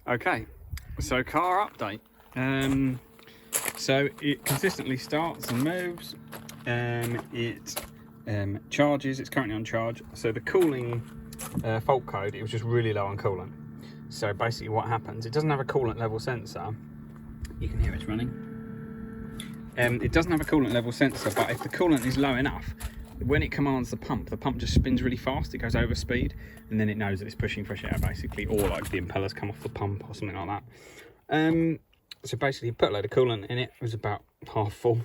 Okay, so car update. So it consistently starts and moves. It charges. It's currently on charge. So the cooling fault code, it was just really low on coolant. So basically what happens, it doesn't have a coolant level sensor. You can hear it's running. It doesn't have a coolant level sensor, but if the coolant is low enough, when it commands the pump just spins really fast. It goes over speed, and then it knows that it's pushing fresh air basically, or like the impellers come off the pump or something like that. So basically you put a load of coolant in it. It was about half full,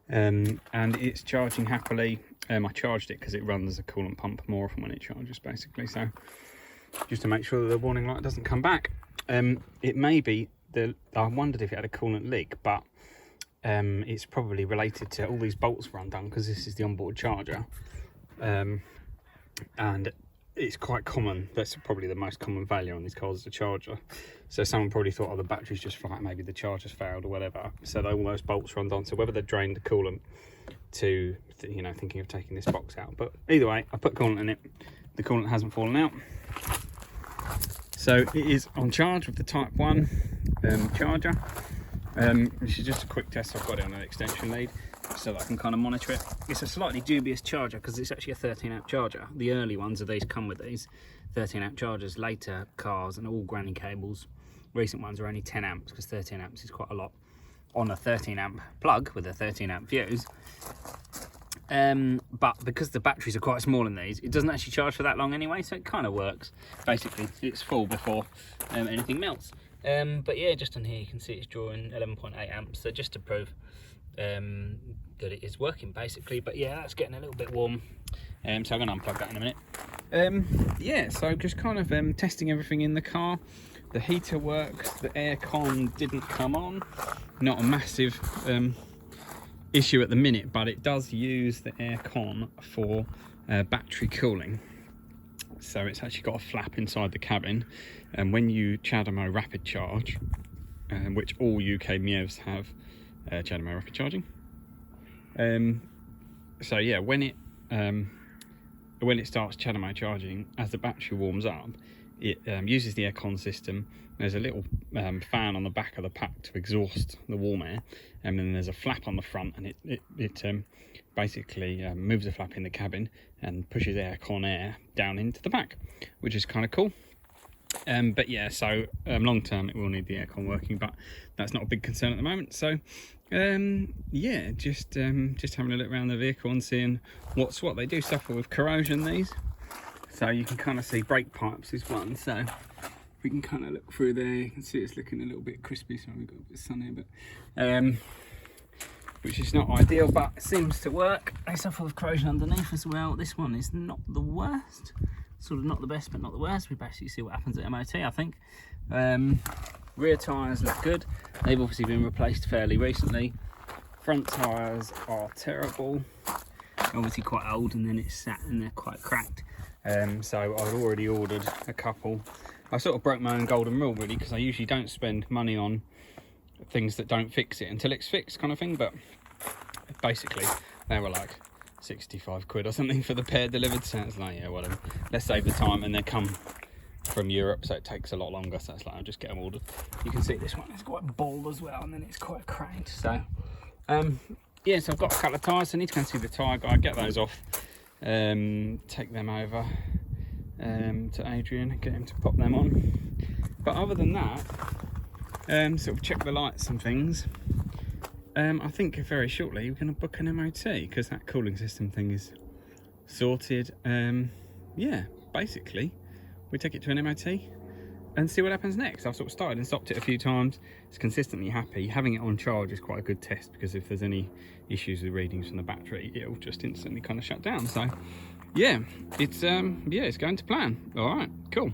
and it's charging happily. I charged it because it runs a coolant pump more often when it charges basically, so just to make sure that the warning light doesn't come back. It may be I wondered if it had a coolant leak, but it's probably related to all these bolts were undone because this is the onboard charger, and it's quite common. That's probably the most common failure on these cars, is the charger. So someone probably thought, oh, the battery's just flat, maybe the charger's failed or whatever. So all those bolts were undone. So whether they drained the coolant to, thinking of taking this box out. But either way, I put coolant in it. The coolant hasn't fallen out. So it is on charge with the Type 1 charger. This is just a quick test. I've got it on an extension lead so that I can kind of monitor it. It's a slightly dubious charger because it's actually a 13 amp charger. The early ones of these come with these 13 amp chargers. Later cars and all granny cables, recent ones are only 10 amps because 13 amps is quite a lot on a 13 amp plug with a 13 amp fuse. But because the batteries are quite small in these, it doesn't actually charge for that long anyway, so it kind of works. Basically it's full before anything melts. But yeah, just on here you can see it's drawing 11.8 amps, so just to prove that it is working basically. But yeah, that's getting a little bit warm, so I'm going to unplug that in a minute. Yeah, so just kind of testing everything in the car. The heater works, the aircon didn't come on, not a massive issue at the minute, but it does use the aircon for battery cooling. So it's actually got a flap inside the cabin, and when you CHAdeMO rapid charge, which all UK MIEVs have CHAdeMO rapid charging. So yeah, when it starts CHAdeMO charging, as the battery warms up, it uses the aircon system. There's a little fan on the back of the pack to exhaust the warm air, and then there's a flap on the front, and it basically moves the flap in the cabin and pushes aircon air down into the back, which is kind of cool. But yeah, so long term it will need the aircon working, but that's not a big concern at the moment. So yeah, just having a look around the vehicle and seeing what's what. They do suffer with corrosion, these, so you can kind of see brake pipes is one. So we can kind of look through there, you can see it's looking a little bit crispy, so we've got a bit of sun here, but which is not ideal, but it seems to work. They suffer with corrosion underneath as well. This one is not the worst, sort of not the best but not the worst. We basically see what happens at MOT, I think. Rear tyres look good. They've obviously been replaced fairly recently. Front tyres are terrible, obviously quite old, and then it's sat and they're quite cracked. So I've already ordered a couple. I sort of broke my own golden rule really, because I usually don't spend money on things that don't fix it until it's fixed, kind of thing. But basically they were like 65 quid or something for the pair delivered, so it's like, yeah, whatever, let's save the time. And they come from Europe, so it takes a lot longer, so it's like, I'll just get them ordered. You can see this one is quite bald as well, and then it's quite cracked. So yeah, so I've got a couple of tyres, so I need to go and see the tyre guy, get those off, take them over to Adrian and get him to pop them on. But other than that, sort of check the lights and things. I think very shortly we're going to book an MOT because that cooling system thing is sorted. Yeah, basically we take it to an MOT and see what happens next. I've sort of started and stopped it a few times. It's consistently happy. Having it on charge is quite a good test, because if there's any issues with readings from the battery, it'll just instantly kind of shut down. So yeah, it's going to plan. All right, cool.